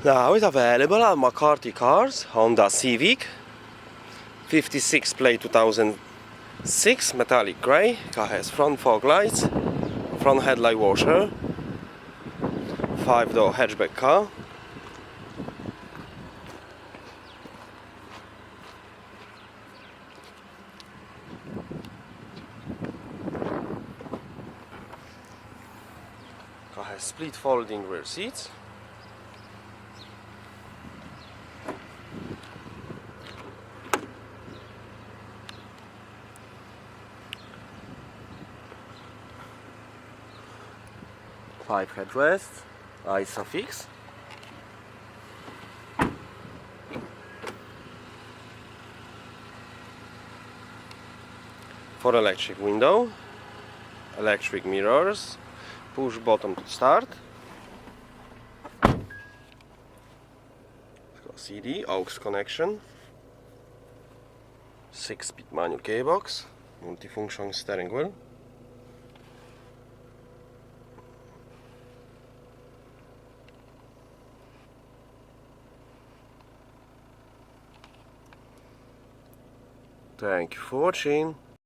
Now it's available at McCarthy Cars, Honda Civic 56 plate 2006 metallic grey. Car has front fog lights, front headlight washer, 5-door hatchback car. Car has split folding rear seats. Five headrests, ISOFIX. For electric window, electric mirrors, push button to start. It's got CD, aux connection, 6-speed manual gearbox, multifunction steering wheel. Thank you for watching.